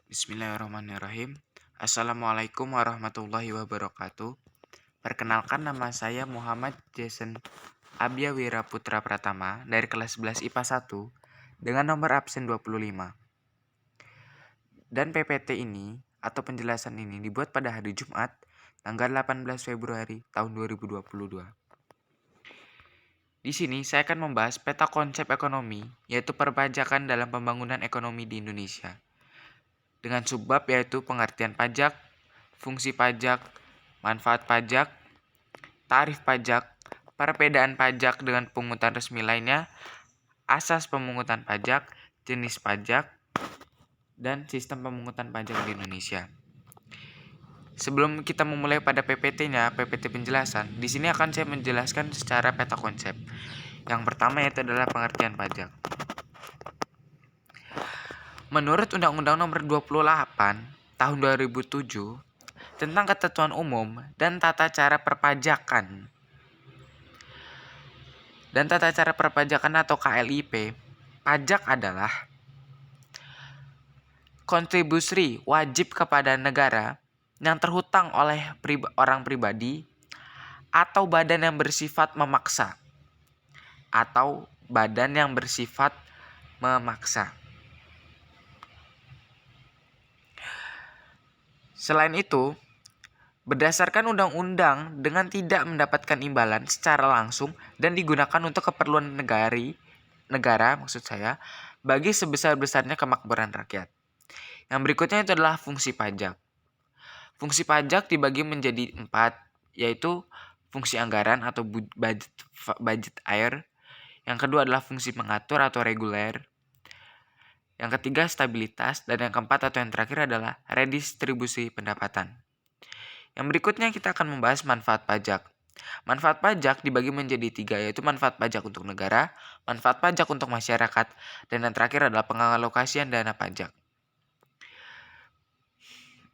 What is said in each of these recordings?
Bismillahirrahmanirrahim. Assalamualaikum warahmatullahi wabarakatuh. Perkenalkan, nama saya Muhammad Jason Abiawira Putra Pratama dari kelas 11 IPA 1 dengan nomor absen 25. Dan PPT ini atau penjelasan ini dibuat pada hari Jumat tanggal 18 Februari tahun 2022. Di sini saya akan membahas peta konsep ekonomi, yaitu perpajakan dalam pembangunan ekonomi di Indonesia. Dengan subbab yaitu pengertian pajak, fungsi pajak, manfaat pajak, tarif pajak, perbedaan pajak dengan pungutan resmi lainnya, asas pemungutan pajak, jenis pajak, dan sistem pemungutan pajak di Indonesia. Sebelum kita memulai pada PPT-nya, PPT penjelasan, di sini akan saya menjelaskan secara peta konsep. Yang pertama yaitu adalah pengertian pajak. Menurut Undang-Undang Nomor 28 Tahun 2007 tentang Ketentuan Umum dan Tata Cara Perpajakan atau KLIP, pajak adalah kontribusi wajib kepada negara yang terhutang oleh orang pribadi atau badan yang bersifat memaksa Selain itu, berdasarkan undang-undang dengan tidak mendapatkan imbalan secara langsung dan digunakan untuk keperluan negara bagi sebesar-besarnya kemakmuran rakyat. Yang berikutnya itu adalah fungsi pajak. Fungsi pajak dibagi menjadi 4, yaitu fungsi anggaran atau budget air. Yang kedua adalah fungsi mengatur atau reguler. Yang ketiga stabilitas, dan yang keempat atau yang terakhir adalah redistribusi pendapatan. Yang berikutnya kita akan membahas manfaat pajak. Manfaat pajak dibagi menjadi 3, yaitu manfaat pajak untuk negara, manfaat pajak untuk masyarakat, dan yang terakhir adalah pengalokasian dana pajak.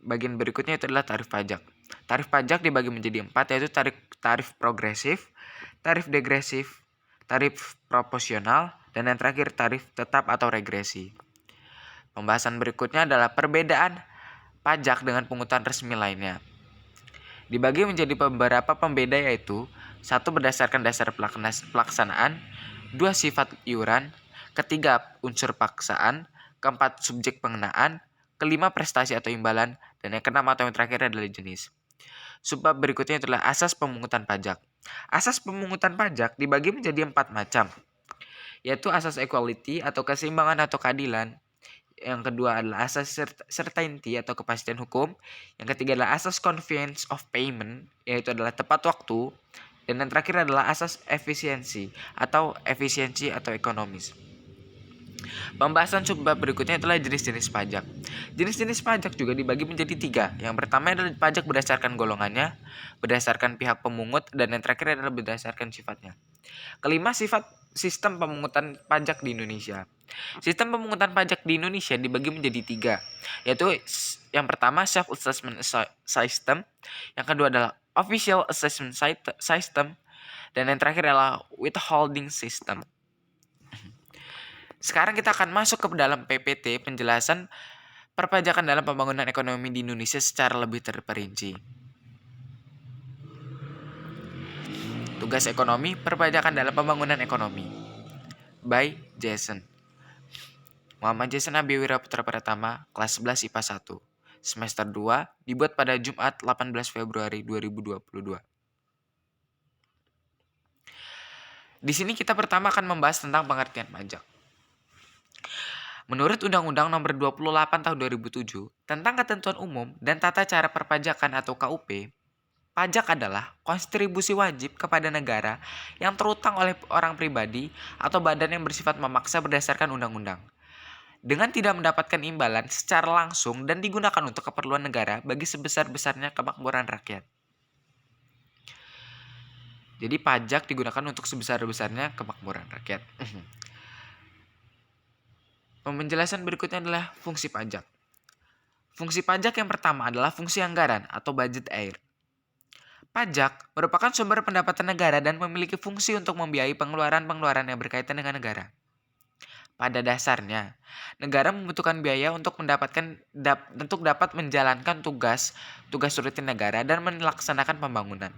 Bagian berikutnya itu adalah tarif pajak. Tarif pajak dibagi menjadi 4, yaitu tarif progresif, tarif degresif, tarif proporsional, dan yang terakhir tarif tetap atau regresi. Pembahasan berikutnya adalah perbedaan pajak dengan pungutan resmi lainnya. Dibagi menjadi beberapa pembeda, yaitu 1. Berdasarkan dasar pelaksanaan, 2. Sifat iuran, 3. Unsur paksaan, 4. Subjek pengenaan, 5. Prestasi atau imbalan, dan yang keenam atau yang terakhir adalah jenis. Subbab berikutnya adalah asas pemungutan pajak. Asas pemungutan pajak dibagi menjadi 4 macam, yaitu asas equality atau keseimbangan atau keadilan. Yang kedua adalah asas certainty atau kepastian hukum. Yang ketiga adalah asas convenience of payment, yaitu adalah tepat waktu. Dan yang terakhir adalah asas efisiensi atau ekonomis. Pembahasan subbab berikutnya adalah jenis-jenis pajak. Jenis-jenis pajak juga dibagi menjadi 3. Yang pertama adalah pajak berdasarkan golongannya, berdasarkan pihak pemungut, dan yang terakhir adalah berdasarkan sifatnya. Kelima, sistem pemungutan pajak di Indonesia. Sistem pemungutan pajak di Indonesia dibagi menjadi 3, yaitu yang pertama self assessment system, yang kedua adalah official assessment system, dan yang terakhir adalah withholding system. Sekarang kita akan masuk ke dalam PPT penjelasan perpajakan dalam pembangunan ekonomi di Indonesia secara lebih terperinci. Tugas ekonomi, perpajakan dalam pembangunan ekonomi. By Jason. Muhammad Jason Abiawira Putra Pratama, kelas 11 IPA 1, semester 2, dibuat pada Jumat 18 Februari 2022. Di sini kita pertama akan membahas tentang pengertian pajak. Menurut Undang-Undang Nomor 28 Tahun 2007 tentang Ketentuan Umum dan Tata Cara Perpajakan atau KUP, pajak adalah kontribusi wajib kepada negara yang terutang oleh orang pribadi atau badan yang bersifat memaksa berdasarkan undang-undang, dengan tidak mendapatkan imbalan secara langsung dan digunakan untuk keperluan negara bagi sebesar-besarnya kemakmuran rakyat. Jadi pajak digunakan untuk sebesar-besarnya kemakmuran rakyat. Penjelasan berikutnya adalah fungsi pajak. Fungsi pajak yang pertama adalah fungsi anggaran atau budget air. Pajak merupakan sumber pendapatan negara dan memiliki fungsi untuk membiayai pengeluaran-pengeluaran yang berkaitan dengan negara. Pada dasarnya, negara membutuhkan biaya untuk dapat menjalankan tugas rutin negara dan melaksanakan pembangunan.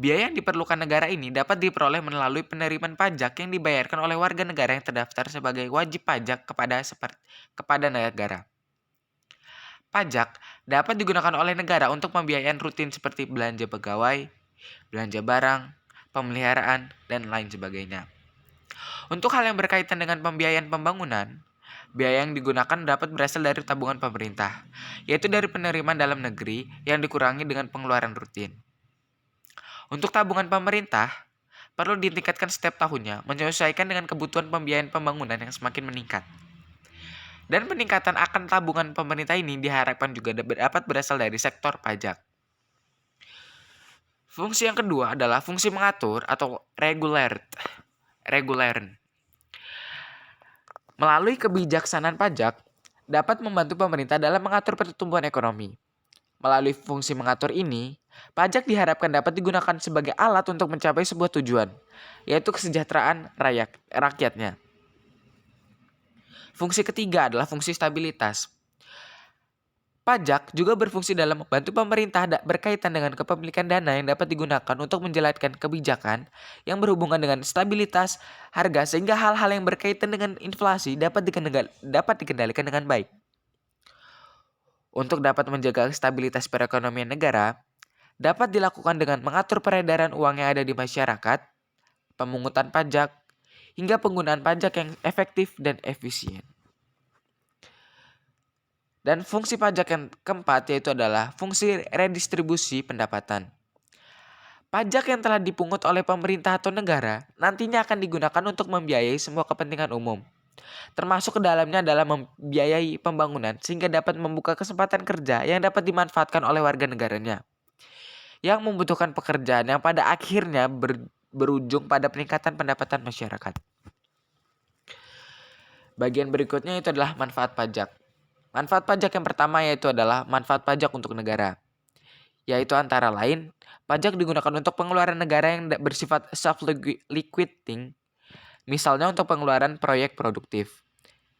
Biaya yang diperlukan negara ini dapat diperoleh melalui penerimaan pajak yang dibayarkan oleh warga negara yang terdaftar sebagai wajib pajak kepada negara. Pajak dapat digunakan oleh negara untuk pembiayaan rutin seperti belanja pegawai, belanja barang, pemeliharaan, dan lain sebagainya. Untuk hal yang berkaitan dengan pembiayaan pembangunan, biaya yang digunakan dapat berasal dari tabungan pemerintah, yaitu dari penerimaan dalam negeri yang dikurangi dengan pengeluaran rutin. Untuk tabungan pemerintah, perlu ditingkatkan setiap tahunnya menyesuaikan dengan kebutuhan pembiayaan pembangunan yang semakin meningkat. Dan peningkatan akan tabungan pemerintah ini diharapkan juga dapat berasal dari sektor pajak. Fungsi yang kedua adalah fungsi mengatur atau reguler. Melalui kebijaksanaan pajak, dapat membantu pemerintah dalam mengatur pertumbuhan ekonomi. Melalui fungsi mengatur ini, pajak diharapkan dapat digunakan sebagai alat untuk mencapai sebuah tujuan, yaitu kesejahteraan rakyatnya. Fungsi ketiga adalah fungsi stabilitas. Pajak juga berfungsi dalam membantu pemerintah berkaitan dengan kepemilikan dana yang dapat digunakan untuk menjalankan kebijakan yang berhubungan dengan stabilitas harga sehingga hal-hal yang berkaitan dengan inflasi dapat dikendalikan dengan baik. Untuk dapat menjaga stabilitas perekonomian negara, dapat dilakukan dengan mengatur peredaran uang yang ada di masyarakat, pemungutan pajak, hingga penggunaan pajak yang efektif dan efisien. Dan fungsi pajak yang keempat yaitu adalah fungsi redistribusi pendapatan. Pajak yang telah dipungut oleh pemerintah atau negara nantinya akan digunakan untuk membiayai semua kepentingan umum. Termasuk ke dalamnya adalah membiayai pembangunan sehingga dapat membuka kesempatan kerja yang dapat dimanfaatkan oleh warga negaranya yang membutuhkan pekerjaan yang pada akhirnya berujung pada peningkatan pendapatan masyarakat. Bagian berikutnya itu adalah manfaat pajak. Manfaat pajak yang pertama yaitu adalah manfaat pajak untuk negara. Yaitu antara lain, pajak digunakan untuk pengeluaran negara yang bersifat self-liquidating, misalnya untuk pengeluaran proyek produktif.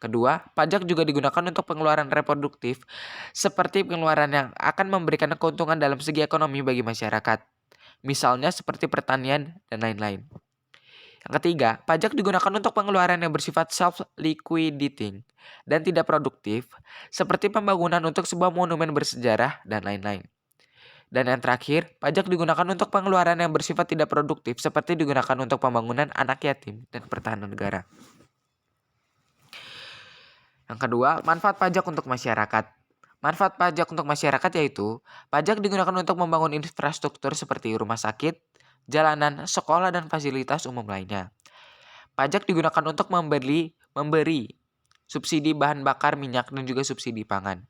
Kedua, pajak juga digunakan untuk pengeluaran reproduktif, seperti pengeluaran yang akan memberikan keuntungan dalam segi ekonomi bagi masyarakat, misalnya seperti pertanian dan lain-lain. Yang ketiga, pajak digunakan untuk pengeluaran yang bersifat self-liquidating dan tidak produktif, seperti pembangunan untuk sebuah monumen bersejarah dan lain-lain. Dan yang terakhir, pajak digunakan untuk pengeluaran yang bersifat tidak produktif, seperti digunakan untuk pembangunan anak yatim dan pertahanan negara. Yang kedua, manfaat pajak untuk masyarakat. Manfaat pajak untuk masyarakat yaitu, pajak digunakan untuk membangun infrastruktur seperti rumah sakit, jalanan, sekolah, dan fasilitas umum lainnya. Pajak digunakan untuk memberi subsidi bahan bakar minyak dan juga subsidi pangan.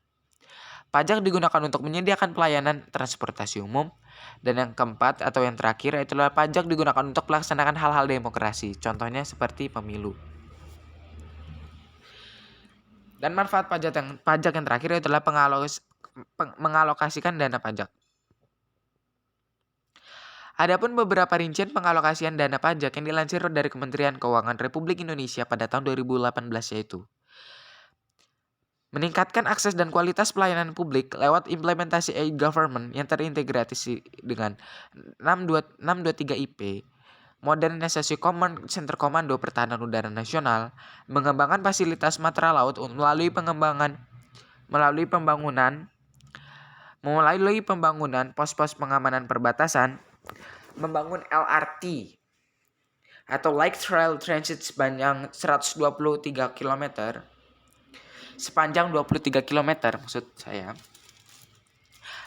Pajak digunakan untuk menyediakan pelayanan transportasi umum. Dan yang keempat atau yang terakhir itulah pajak digunakan untuk melaksanakan hal-hal demokrasi, contohnya seperti pemilu. Dan manfaat pajak yang terakhir adalah mengalokasikan dana pajak. Adapun beberapa rincian pengalokasian dana pajak yang dilansir dari Kementerian Keuangan Republik Indonesia pada tahun 2018 yaitu meningkatkan akses dan kualitas pelayanan publik lewat implementasi e-government yang terintegrasi dengan 623 IP, modernisasi Command Center Komando Pertahanan Udara Nasional, mengembangkan fasilitas matra laut melalui pembangunan pos-pos pengamanan perbatasan, membangun LRT atau Light Rail Transit sepanjang 123 km, maksud saya.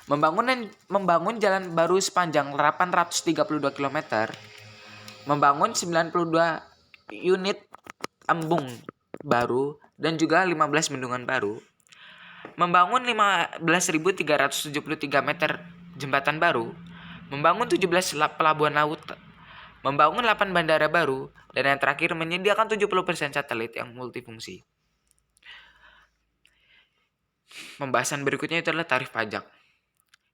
Membangun jalan baru sepanjang 832 km, membangun 92 unit embung baru dan juga 15 bendungan baru, membangun 15.373 meter jembatan baru, membangun 17 pelabuhan laut, membangun 8 bandara baru, dan yang terakhir menyediakan 70% satelit yang multifungsi. Pembahasan berikutnya itu adalah tarif pajak.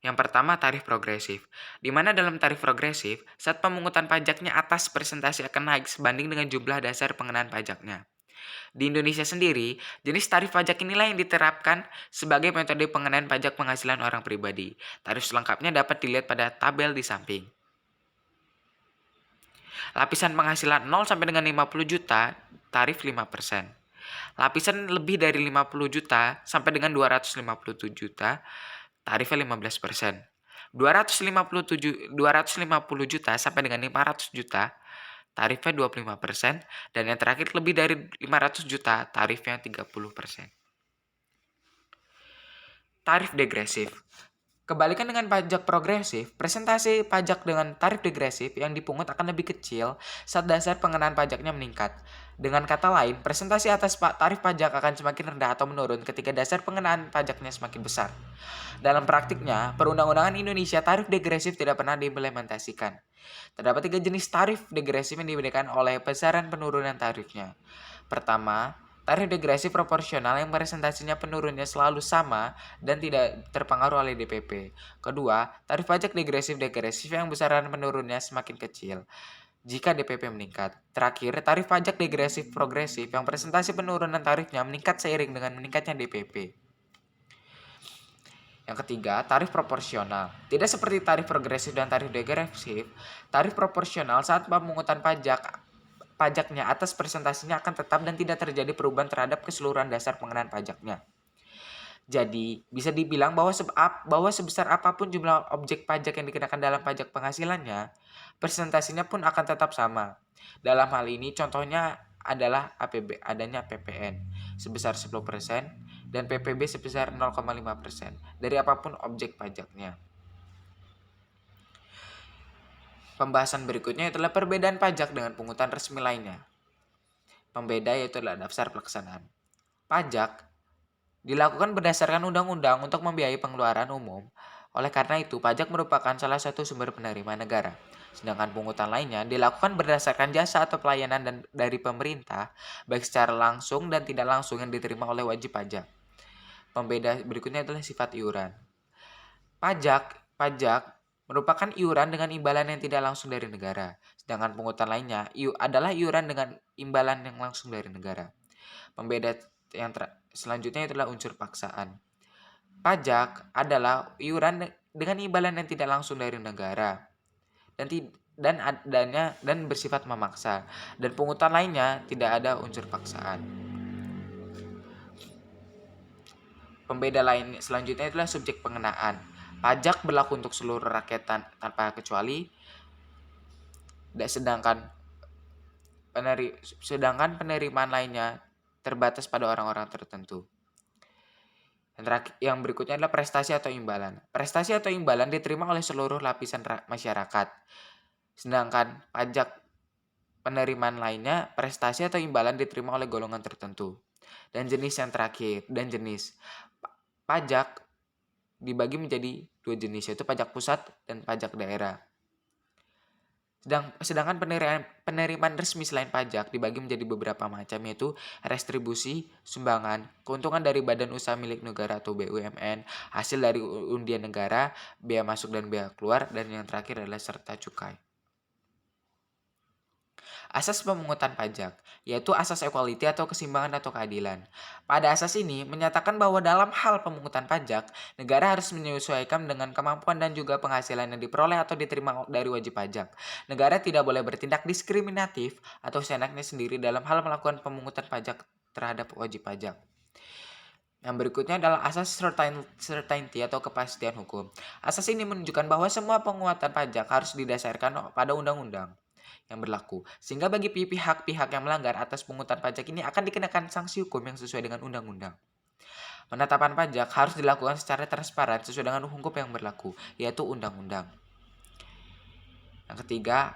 Yang pertama, tarif progresif, di mana dalam tarif progresif, saat pemungutan pajaknya atas presentasi akan naik sebanding dengan jumlah dasar pengenaan pajaknya. Di Indonesia sendiri, jenis tarif pajak inilah yang diterapkan sebagai metode pengenaan pajak penghasilan orang pribadi. Tarif selengkapnya dapat dilihat pada tabel di samping. Lapisan penghasilan 0 sampai dengan 50 juta, tarif 5%. Lapisan lebih dari 50 juta sampai dengan 257 juta, tarifnya 15%. 250 juta sampai dengan 500 juta, tarifnya 25%. Dan yang terakhir lebih dari 500 juta, tarifnya 30%. Tarif degresif. Kebalikan dengan pajak progresif, presentasi pajak dengan tarif degresif yang dipungut akan lebih kecil saat dasar pengenaan pajaknya meningkat. Dengan kata lain, presentasi atas tarif pajak akan semakin rendah atau menurun ketika dasar pengenaan pajaknya semakin besar. Dalam praktiknya, perundang-undangan Indonesia tarif degresif tidak pernah diimplementasikan. Terdapat 3 jenis tarif degresif yang diberikan oleh besaran penurunan tarifnya. Pertama, tarif degresif proporsional yang presentasinya penurunnya selalu sama dan tidak terpengaruh oleh DPP. Kedua, tarif pajak degresif yang besaran penurunnya semakin kecil jika DPP meningkat. Terakhir, tarif pajak degresif progresif yang presentasi penurunan tarifnya meningkat seiring dengan meningkatnya DPP. Yang ketiga, tarif proporsional. Tidak seperti tarif progresif dan tarif degresif, tarif proporsional saat pemungutan pajaknya atas presentasinya akan tetap dan tidak terjadi perubahan terhadap keseluruhan dasar pengenaan pajaknya. Jadi, bisa dibilang bahwa sebesar apapun jumlah objek pajak yang dikenakan dalam pajak penghasilannya, presentasinya pun akan tetap sama. Dalam hal ini, contohnya adalah adanya PPN sebesar 10% dan PPB sebesar 0,5% dari apapun objek pajaknya. Pembahasan berikutnya adalah perbedaan pajak dengan pungutan resmi lainnya. Pembeda yaitu adalah daftar pelaksanaan. Pajak dilakukan berdasarkan undang-undang untuk membiayai pengeluaran umum. Oleh karena itu, pajak merupakan salah satu sumber penerimaan negara. Sedangkan pungutan lainnya dilakukan berdasarkan jasa atau pelayanan dari pemerintah, baik secara langsung dan tidak langsung yang diterima oleh wajib pajak. Pembeda berikutnya adalah sifat iuran. Pajak merupakan iuran dengan imbalan yang tidak langsung dari negara. Sedangkan pungutan lainnya adalah iuran dengan imbalan yang langsung dari negara. Pembeda yang selanjutnya adalah unsur paksaan. Pajak adalah iuran dengan imbalan yang tidak langsung dari negara dan bersifat memaksa. Dan pungutan lainnya tidak ada unsur paksaan. Pembeda lain selanjutnya adalah subjek pengenaan. Pajak berlaku untuk seluruh rakyat tanpa kecuali, sedangkan penerimaan lainnya terbatas pada orang-orang tertentu. Yang berikutnya adalah prestasi atau imbalan. Prestasi atau imbalan diterima oleh seluruh lapisan masyarakat. Sedangkan pajak penerimaan lainnya, prestasi atau imbalan diterima oleh golongan tertentu. Dan jenis yang terakhir, pajak dibagi menjadi 2 jenis, yaitu pajak pusat dan pajak daerah. Sedangkan penerimaan resmi selain pajak dibagi menjadi beberapa macam, yaitu restribusi, sumbangan, keuntungan dari badan usaha milik negara atau BUMN, hasil dari undian negara, bea masuk dan bea keluar, dan yang terakhir adalah serta cukai. Asas pemungutan pajak, yaitu asas equality atau keseimbangan atau keadilan. Pada asas ini menyatakan bahwa dalam hal pemungutan pajak, negara harus menyesuaikan dengan kemampuan dan juga penghasilan yang diperoleh atau diterima dari wajib pajak. Negara tidak boleh bertindak diskriminatif atau seenaknya sendiri dalam hal melakukan pemungutan pajak terhadap wajib pajak. Yang berikutnya adalah asas certainty atau kepastian hukum. Asas ini menunjukkan bahwa semua penguatan pajak harus didasarkan pada undang-undang yang berlaku. Sehingga bagi pihak-pihak yang melanggar atas pungutan pajak ini akan dikenakan sanksi hukum yang sesuai dengan undang-undang. Penetapan pajak harus dilakukan secara transparan sesuai dengan hukum yang berlaku, yaitu undang-undang. Yang ketiga,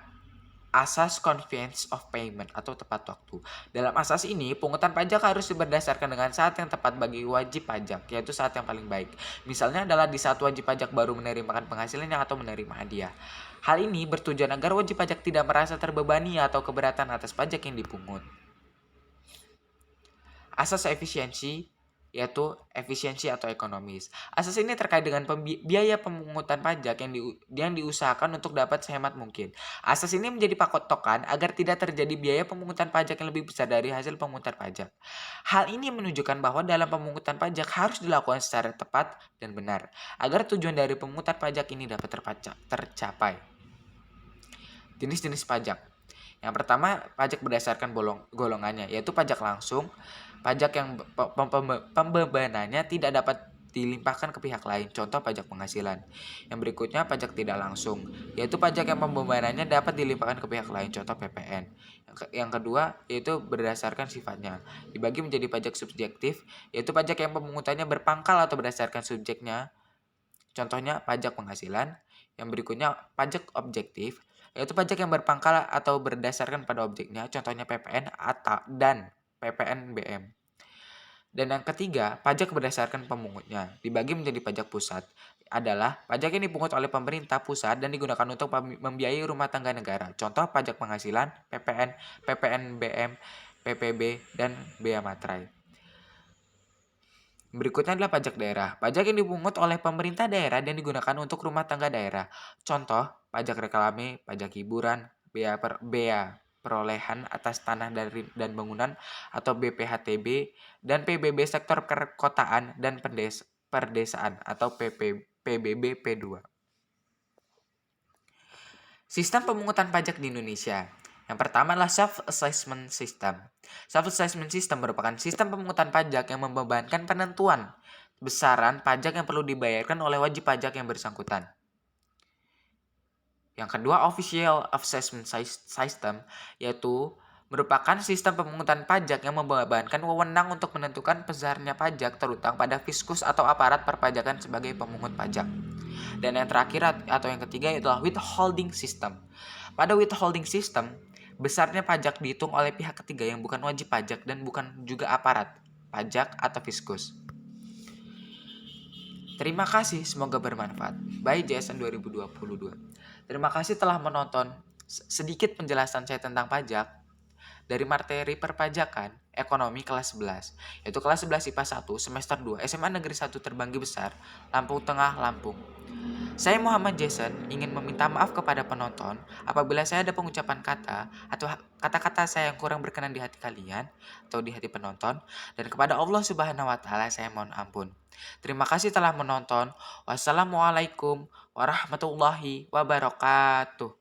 asas convenience of payment atau tepat waktu. Dalam asas ini, pungutan pajak harus berdasarkan dengan saat yang tepat bagi wajib pajak, yaitu saat yang paling baik. Misalnya adalah di saat wajib pajak baru menerima penghasilannya atau menerima hadiah. Hal ini bertujuan agar wajib pajak tidak merasa terbebani atau keberatan atas pajak yang dipungut. Asas efisiensi yaitu efisiensi atau ekonomis. Asas ini terkait dengan biaya pemungutan pajak yang diusahakan untuk dapat sehemat mungkin. Asas ini menjadi patokan agar tidak terjadi biaya pemungutan pajak yang lebih besar dari hasil pemungutan pajak. Hal ini menunjukkan bahwa dalam pemungutan pajak harus dilakukan secara tepat dan benar, agar tujuan dari pemungutan pajak ini dapat tercapai. Jenis-jenis pajak. Yang pertama, pajak berdasarkan golongannya, yaitu pajak langsung, pajak yang pembebanannya tidak dapat dilimpahkan ke pihak lain, contoh pajak penghasilan. Yang berikutnya, pajak tidak langsung, yaitu pajak yang pembebanannya dapat dilimpahkan ke pihak lain, contoh PPN. Yang kedua, yaitu berdasarkan sifatnya, dibagi menjadi pajak subjektif, yaitu pajak yang pemungutannya berpangkal atau berdasarkan subjeknya, contohnya pajak penghasilan. Yang berikutnya, pajak objektif, yaitu pajak yang berpangkal atau berdasarkan pada objeknya, contohnya PPN dan PPNBM. Dan yang ketiga, pajak berdasarkan pemungutnya, dibagi menjadi pajak pusat, adalah pajak yang dipungut oleh pemerintah pusat dan digunakan untuk membiayai rumah tangga negara, contoh pajak penghasilan, PPN, PPNBM, PPB, dan bea materai. Berikutnya adalah pajak daerah. Pajak yang dipungut oleh pemerintah daerah dan digunakan untuk rumah tangga daerah. Contoh, pajak reklame, pajak hiburan, bea perolehan atas tanah dan bangunan atau BPHTB, dan PBB sektor perkotaan dan perdesaan atau PBB P2. Sistem pemungutan pajak di Indonesia. Yang pertama adalah Self-Assessment System. Self-Assessment System merupakan sistem pemungutan pajak yang membebankan penentuan besaran pajak yang perlu dibayarkan oleh wajib pajak yang bersangkutan. Yang kedua, Official Assessment System, yaitu merupakan sistem pemungutan pajak yang membebankan wewenang untuk menentukan besarnya pajak terutang pada fiskus atau aparat perpajakan sebagai pemungut pajak. Dan yang terakhir atau yang ketiga adalah Withholding System. Pada withholding system, besarnya pajak dihitung oleh pihak ketiga yang bukan wajib pajak dan bukan juga aparat pajak atau fiskus. Terima kasih, semoga bermanfaat. Bye JSN 2022. Terima kasih telah menonton sedikit penjelasan saya tentang pajak dari materi perpajakan ekonomi kelas 11, yaitu kelas 11 IPA 1 semester 2 SMA Negeri 1 Terbanggi Besar, Lampung Tengah, Lampung. Saya Muhammad Jason ingin meminta maaf kepada penonton apabila saya ada pengucapan kata atau kata-kata saya yang kurang berkenan di hati kalian atau di hati penonton, dan kepada Allah Subhanahu wa taala saya mohon ampun. Terima kasih telah menonton. Wassalamualaikum warahmatullahi wabarakatuh.